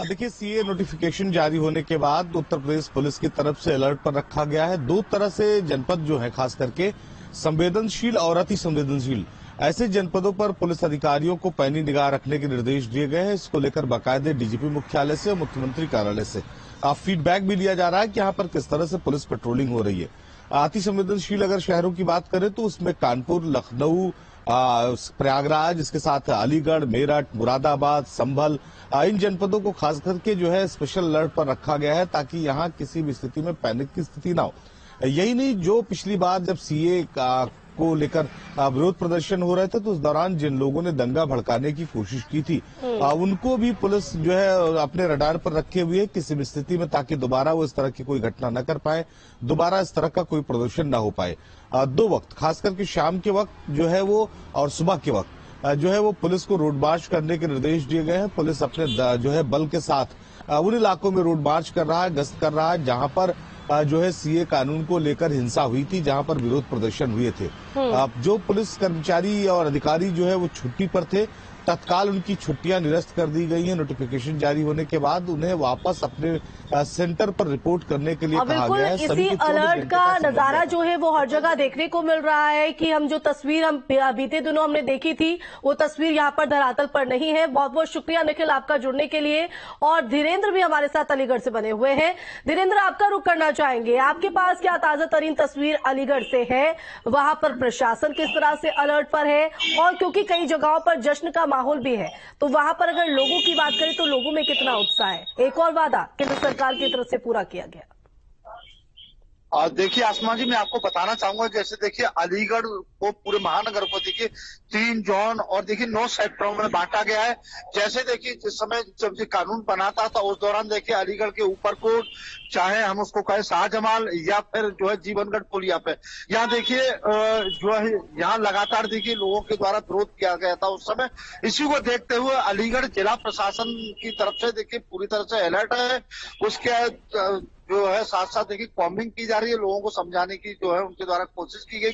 देखिए, CA notification जारी होने के बाद उत्तर प्रदेश पुलिस की तरफ से अलर्ट पर रखा गया है। दो तरह से जनपद जो है, खास करके संवेदनशील और अति संवेदनशील, ऐसे जनपदों पर पुलिस अधिकारियों को पैनी निगाह रखने के निर्देश दिए गए हैं। इसको लेकर बाकायदे डीजीपी मुख्यालय से और मुख्यमंत्री कार्यालय से फीडबैक भी लिया जा रहा है कि यहाँ पर किस तरह से पुलिस पेट्रोलिंग हो रही है। अति संवेदनशील अगर शहरों की बात करें तो उसमें कानपुर, लखनऊ, प्रयागराज, इसके साथ अलीगढ़, मेरठ, मुरादाबाद, संभल, इन जनपदों को खास करके जो है स्पेशल अलर्ट पर रखा गया है ताकि यहां किसी भी स्थिति में पैनिक की स्थिति ना हो। यही नहीं, जो पिछली बार जब सीए को लेकर विरोध प्रदर्शन हो रहे थे तो उस दौरान जिन लोगों ने दंगा भड़काने की कोशिश की थी उनको भी पुलिस जो है अपने रडार पर रखे हुए है किसी भी स्थिति में, ताकि दोबारा वो इस तरह की कोई घटना न कर पाए, दोबारा इस तरह का कोई प्रदर्शन न हो पाए। दो वक्त, खास करके शाम के वक्त जो है वो और सुबह के वक्त जो है वो पुलिस को रोड मार्च करने के निर्देश दिए गए हैं। पुलिस अपने जो है बल के साथ उन इलाकों में रोड मार्च कर रहा है, गश्त कर रहा है जहां पर जो है सीए कानून को लेकर हिंसा हुई थी, जहां पर विरोध प्रदर्शन हुए थे। जो पुलिस कर्मचारी और अधिकारी जो है वो छुट्टी पर थे, तत्काल उनकी छुट्टियां निरस्त कर दी गई हैं। नोटिफिकेशन जारी होने के बाद उन्हें वापस अपने सेंटर पर रिपोर्ट करने के लिए कहा गया है। इसी अलर्ट का नजारा जो है वो हर जगह देखने को मिल रहा है कि हम जो तस्वीर हम बीते दिनों हमने देखी थी वो तस्वीर यहाँ पर धरातल पर नहीं है। बहुत बहुत शुक्रिया निखिल आपका जुड़ने के लिए। और धीरेन्द्र भी हमारे साथ अलीगढ़ से बने हुए हैं। धीरेन्द्र, आपका रुख करना चाहेंगे, आपके पास क्या ताजा तरीन तस्वीर अलीगढ़ से है? वहां पर प्रशासन किस तरह से अलर्ट पर है? और क्योंकि कई जगहों पर जश्न का माहौल भी है, तो वहां पर अगर लोगों की बात करें तो लोगों में कितना उत्साह है? एक और वादा केंद्र सरकार की तरफ से पूरा किया गया। देखिए आसमा जी, मैं आपको बताना चाहूंगा, जैसे देखिए अलीगढ़ को पूरे महानगर को देखिए 3 जोन और देखिए 9 सेक्टरों में बांटा गया है। जैसे देखिए जिस समय जब ये कानून बनाता था उस दौरान देखिए अलीगढ़ के ऊपरकोट, चाहे हम उसको कहें शाहजमाल या फिर जो है जीवनगढ़ पुलिया पे, यहाँ देखिए जो है यहाँ लगातार देखिए लोगों के द्वारा विरोध किया गया था उस समय। इसी को देखते हुए अलीगढ़ जिला प्रशासन की तरफ से देखिए पूरी तरह से अलर्ट है। उसके जो है साथ साथ देखिए कॉम्बिंग की जा रही है, लोगों को समझाने की जो है उनके द्वारा कोशिश की गई।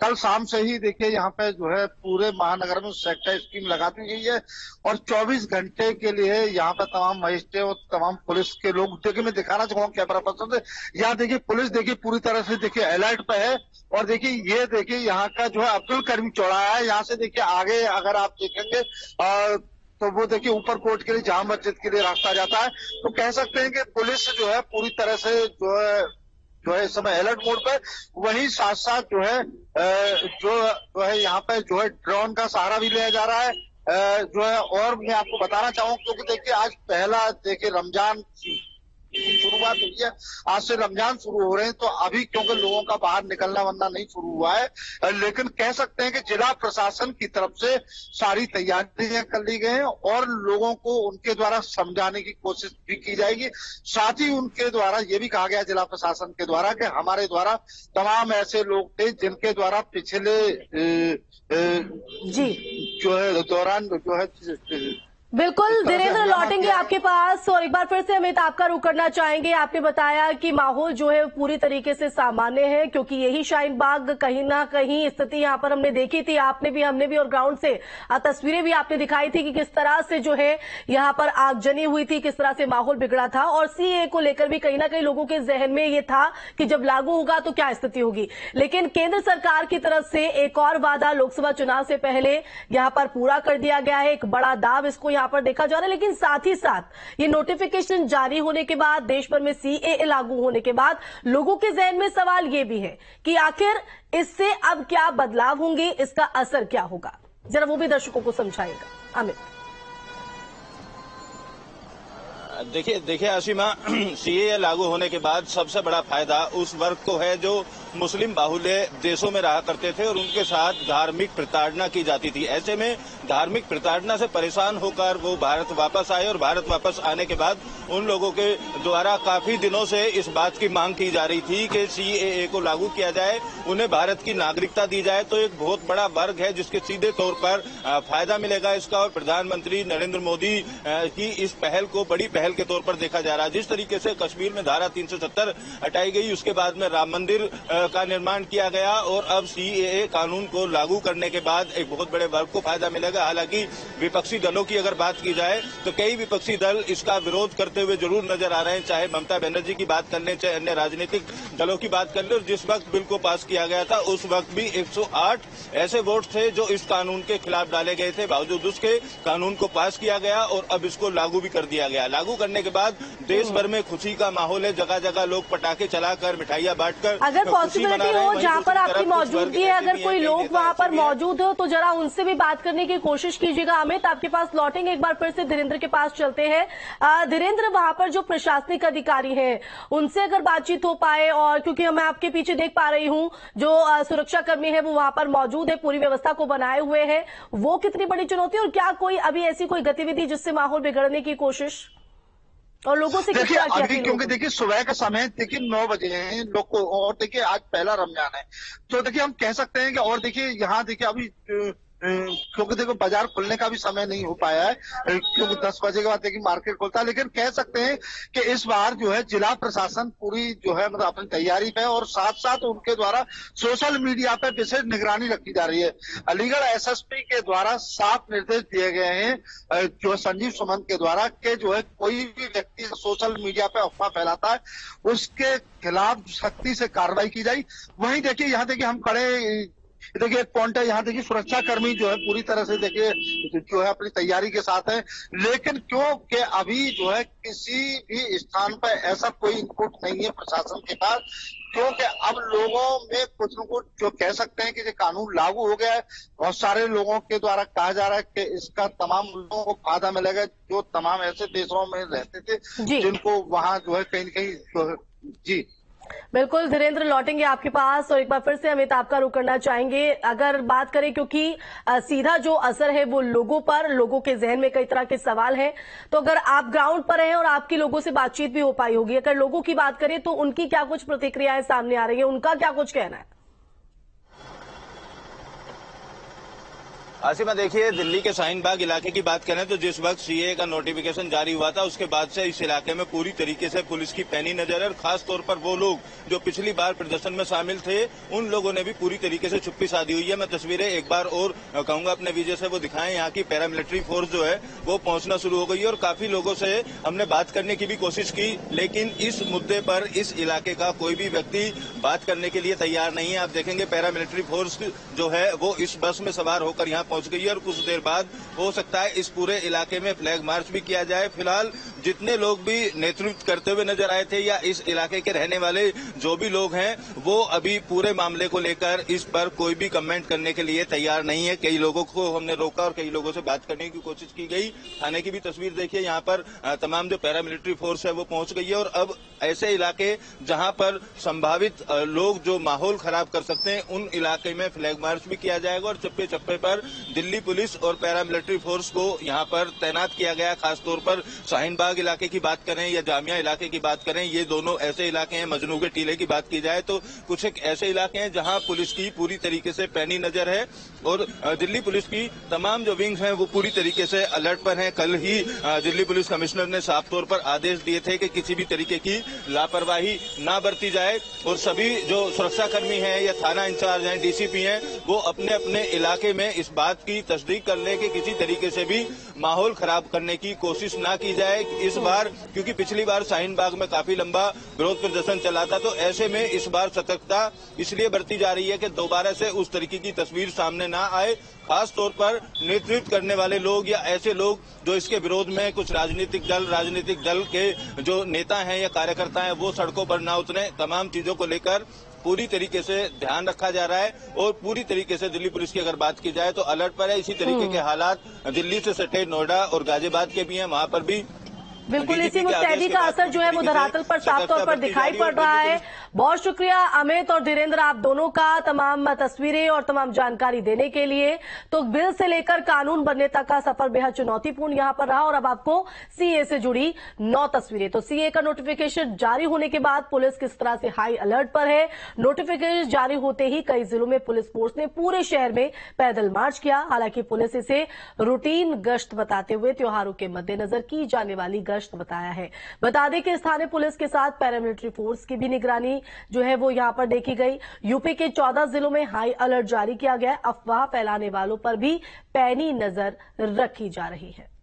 कल शाम से ही देखिए यहाँ पे जो है पूरे महानगर में सेक्टर स्कीम लगा दी गई है और 24 घंटे के लिए यहाँ पे तमाम मजिस्ट्रेट और तमाम पुलिस के लोग, देखिए मैं दिखाना चाहूंगा कैमरा पर्सन से, यहाँ देखिए पुलिस देखिए पूरी तरह से देखिए अलर्ट पे है। और देखिए ये देखिए यहाँ का जो है अब्दुल करीम चौराहा है, यहाँ से देखिए आगे अगर आप देखेंगे तो वो देखिए ऊपर कोर्ट के लिए, जामा मस्जिद के लिए रास्ता जाता है। तो कह सकते हैं कि पुलिस जो है पूरी तरह से जो है इस समय अलर्ट मोड पर। वहीं साथ साथ जो है यहाँ पे जो है ड्रोन का सहारा भी लिया जा रहा है जो है। और मैं आपको बताना चाहूँ क्योंकि देखिए आज पहला देखिए रमजान की शुरुआत हुई है, आज से रमजान शुरू हो रहे हैं, तो अभी क्योंकि लोगों का बाहर निकलना वरना नहीं शुरू हुआ है, लेकिन कह सकते हैं कि जिला प्रशासन की तरफ से सारी तैयारियां कर ली गई हैं और लोगों को उनके द्वारा समझाने की कोशिश भी की जाएगी। साथ ही उनके द्वारा ये भी कहा गया जिला प्रशासन के द्वारा कि हमारे द्वारा तमाम ऐसे लोग थे जिनके द्वारा पिछले जो है दौरान जो है बिल्कुल धीरेन्द्र, लौटेंगे आपके पास और एक बार फिर से अमित आपका रुख करना चाहेंगे। आपने बताया कि माहौल जो है पूरी तरीके से सामान्य है क्योंकि यही शाहीन बाग कहीं ना कहीं स्थिति यहाँ पर हमने देखी थी, आपने भी हमने भी, और ग्राउंड से तस्वीरें भी आपने दिखाई थी कि किस तरह से जो है यहाँ पर आगजनी हुई थी, किस तरह से माहौल बिगड़ा था। और सीए को लेकर भी कहीं ना कहीं लोगों के जहन में ये था कि जब लागू होगा तो क्या स्थिति होगी। लेकिन केंद्र सरकार की तरफ से एक और वादा लोकसभा चुनाव से पहले यहाँ पर पूरा कर दिया गया है, एक बड़ा दाव इसको यहाँ पर देखा जा रहा है। लेकिन साथ ही साथ ये नोटिफिकेशन जारी होने के बाद, देश भर में सीएए लागू होने के बाद लोगों के जहन में सवाल ये भी है कि आखिर इससे अब क्या बदलाव होंगे, इसका असर क्या होगा, जरा वो भी दर्शकों को समझाएगा अमित। देखिए आशिमा, सीएए लागू होने के बाद सबसे बड़ा फायदा उस वर्ग को है जो मुस्लिम बाहुल्य देशों में रहा करते थे और उनके साथ धार्मिक प्रताड़ना की जाती थी। ऐसे में धार्मिक प्रताड़ना से परेशान होकर वो भारत वापस आए और भारत वापस आने के बाद उन लोगों के द्वारा काफी दिनों से इस बात की मांग की जा रही थी कि सीएए को लागू किया जाए, उन्हें भारत की नागरिकता दी जाए। तो एक बहुत बड़ा वर्ग है जिसके सीधे तौर पर फायदा मिलेगा इसका। और प्रधानमंत्री नरेंद्र मोदी की इस पहल को बड़ी पहल के तौर पर देखा जा रहा है। जिस तरीके से कश्मीर में धारा 370 हटाई गई, उसके बाद में राम मंदिर का निर्माण किया गया और अब सीएए कानून को लागू करने के बाद एक बहुत बड़े वर्ग को फायदा मिलेगा। हालांकि विपक्षी दलों की अगर बात की जाए तो कई विपक्षी दल इसका विरोध करते हुए जरूर नजर आ रहे हैं, चाहे ममता बनर्जी की बात कर लें, चाहे अन्य राजनीतिक दलों की बात कर लें। और जिस वक्त बिल को पास किया गया था उस वक्त भी 108 ऐसे वोट थे जो इस कानून के खिलाफ डाले गए थे। बावजूद उसके कानून को पास किया गया और अब इसको लागू भी कर दिया गया। लागू करने के बाद देश भर में खुशी का माहौल है, जगह जगह लोग पटाखे चलाकर मिठाइयां बांटकर अगर पॉसिबिलिटी हो जहां पर आपकी मौजूदगी है, अगर कोई लोग वहां पर मौजूद हो तो जरा उनसे भी बात करने की कोशिश कीजिएगा। अमित, आपके पास लौटेंगे, एक बार फिर से धीरेन्द्र के पास चलते हैं। धीरेन्द्र, वहां पर जो प्रशासनिक अधिकारी हैं उनसे अगर बातचीत हो पाए, और क्योंकि मैं आपके पीछे देख पा रही हूं जो सुरक्षा कर्मी है वो वहां पर मौजूद है, पूरी व्यवस्था को बनाए हुए है, वो कितनी बड़ी चुनौती है और क्या कोई अभी ऐसी कोई गतिविधि जिससे माहौल बिगड़ने की कोशिश और लोगों से देखिए अभी क्योंकि देखिए सुबह का समय देखिए 9 बजे हैं लोग को, और देखिए आज पहला रमजान है तो देखिए हम कह सकते हैं कि, और देखिए यहाँ देखिए अभी क्योंकि देखो बाजार खुलने का भी समय नहीं हो पाया है, क्योंकि 10 बजे के बाद देखिए मार्केट खुलता है। लेकिन कह सकते हैं कि इस बार जो है जिला प्रशासन पूरी जो है मतलब अपनी तैयारी पे, और साथ साथ उनके द्वारा सोशल मीडिया पे विशेष निगरानी रखी जा रही है। अलीगढ़ एसएसपी के द्वारा साफ निर्देश दिए गए हैं जो संजीव सुमन के द्वारा कि जो है कोई भी व्यक्ति सोशल मीडिया पे अफवाह फैलाता है उसके खिलाफ सख्ती से कार्रवाई की जाए। वहीं देखिए यहाँ देखिए हम खड़े, देखिए एक पॉइंट है यहाँ देखिए सुरक्षा कर्मी जो है पूरी तरह से देखिए जो है अपनी तैयारी के साथ है, लेकिन क्योंकि अभी जो है किसी भी स्थान पर ऐसा कोई इनपुट नहीं है प्रशासन के पास, क्योंकि अब लोगों में कुछ न कुछ जो कह सकते हैं कि ये कानून लागू हो गया है। बहुत सारे लोगों के द्वारा कहा जा रहा है कि इसका तमाम लोगों को फायदा मिलेगा जो तमाम ऐसे देशों में रहते थे जिनको वहां जो है कहीं न कहीं जी बिल्कुल। धीरेन्द्र, लौटेंगे आपके पास और एक बार फिर से अमित आपका रुख करना चाहेंगे। अगर बात करें, क्योंकि सीधा जो असर है वो लोगों पर, लोगों के जहन में कई तरह के सवाल हैं, तो अगर आप ग्राउंड पर हैं और आपकी लोगों से बातचीत भी हो पाई होगी, अगर लोगों की बात करें तो उनकी क्या कुछ प्रतिक्रियाएं सामने आ रही है, उनका क्या कुछ कहना है? आसिमा, देखिए दिल्ली के शाहीन बाग इलाके की बात करें तो जिस वक्त सीए का नोटिफिकेशन जारी हुआ था उसके बाद से इस इलाके में पूरी तरीके से पुलिस की पैनी नजर है। और खास तौर पर वो लोग जो पिछली बार प्रदर्शन में शामिल थे उन लोगों ने भी पूरी तरीके से चुप्पी साधी हुई है। मैं तस्वीरें एक बार और कहूंगा अपने विजय से वो दिखाएं। यहाँ की पैरामिलिट्री फोर्स जो है वो पहुंचना शुरू हो गई है और काफी लोगों से हमने बात करने की भी कोशिश की, लेकिन इस मुद्दे पर इस इलाके का कोई भी व्यक्ति बात करने के लिए तैयार नहीं है। आप देखेंगे पैरामिलिट्री फोर्स जो है वो इस बस में सवार होकर यहाँ पहुंच गई है और कुछ देर बाद हो सकता है इस पूरे इलाके में फ्लैग मार्च भी किया जाए। फिलहाल जितने लोग भी नेतृत्व करते हुए नजर आए थे या इस इलाके के रहने वाले जो भी लोग हैं वो अभी पूरे मामले को लेकर इस पर कोई भी कमेंट करने के लिए तैयार नहीं है। कई लोगों को हमने रोका और कई लोगों से बात करने की कोशिश की गई। थाने की भी तस्वीर देखिए, यहाँ पर तमाम जो पैरामिलिट्री फोर्स है वो पहुंच गई है और अब ऐसे इलाके जहां पर संभावित लोग जो माहौल खराब कर सकते हैं उन इलाके में फ्लैग मार्च भी किया जाएगा और चप्पे चप्पे पर दिल्ली पुलिस और पैरामिलिट्री फोर्स को यहाँ पर तैनात किया गया। खासतौर पर शाहीन बाग इलाके की बात करें या जामिया इलाके की बात करें, ये दोनों ऐसे इलाके हैं। मजनू के टीले की बात की जाए तो कुछ एक ऐसे इलाके हैं जहां पुलिस की पूरी तरीके से पैनी नजर है और दिल्ली पुलिस की तमाम जो विंग्स हैं वो पूरी तरीके से अलर्ट पर हैं। कल ही दिल्ली पुलिस कमिश्नर ने साफ तौर पर आदेश दिए थे कि किसी भी तरीके की लापरवाही ना बरती जाए और सभी जो सुरक्षा कर्मी हैं या थाना इंचार्ज हैं, डीसीपी हैं, वो अपने अपने इलाके में इस बात की तस्दीक कर ले कि किसी तरीके से भी माहौल खराब करने की कोशिश ना की जाए इस बार, क्योंकि पिछली बार शाहीन बाग में काफी लंबा विरोध प्रदर्शन चला था। तो ऐसे में इस बार सतर्कता इसलिए बरती जा रही है कि दोबारा से उस तरीके की तस्वीर सामने ना आए। खास तौर पर नेतृत्व करने वाले लोग या ऐसे लोग जो इसके विरोध में कुछ राजनीतिक दल के जो नेता हैं या कार्यकर्ता हैं वो सड़कों पर ना उतरे। तमाम चीजों को लेकर पूरी तरीके से ध्यान रखा जा रहा है और पूरी तरीके से दिल्ली पुलिस की अगर बात की जाए तो अलर्ट पर है। इसी तरीके के हालात दिल्ली से सटे नोएडा और गाजियाबाद के भी हैं, वहां पर भी बिल्कुल इसी मुस्तैदी का असर जो है वो धरातल पर साफ तौर पर दिखाई पड़ रहा है। बहुत शुक्रिया अमित और धीरेन्द्र, आप दोनों का तमाम तस्वीरें और तमाम जानकारी देने के लिए। तो बिल से लेकर कानून बनने तक का सफर बेहद चुनौतीपूर्ण यहां पर रहा और अब आपको सीए से जुड़ी 9 तस्वीरें। तो सीए का नोटिफिकेशन जारी होने के बाद पुलिस किस तरह से हाई अलर्ट पर है। नोटिफिकेशन जारी होते ही कई जिलों में पुलिस फोर्स ने पूरे शहर में पैदल मार्च किया। हालांकि पुलिस इसे रूटीन गश्त बताते हुए त्योहारों के मद्देनजर की जाने वाली गश्त गश्त बताया है। बता दें कि स्थानीय पुलिस के साथ पैरामिलिट्री फोर्स की भी निगरानी जो है वो यहां पर देखी गई। यूपी के 14 जिलों में हाई अलर्ट जारी किया गया है। अफवाह फैलाने वालों पर भी पैनी नजर रखी जा रही है।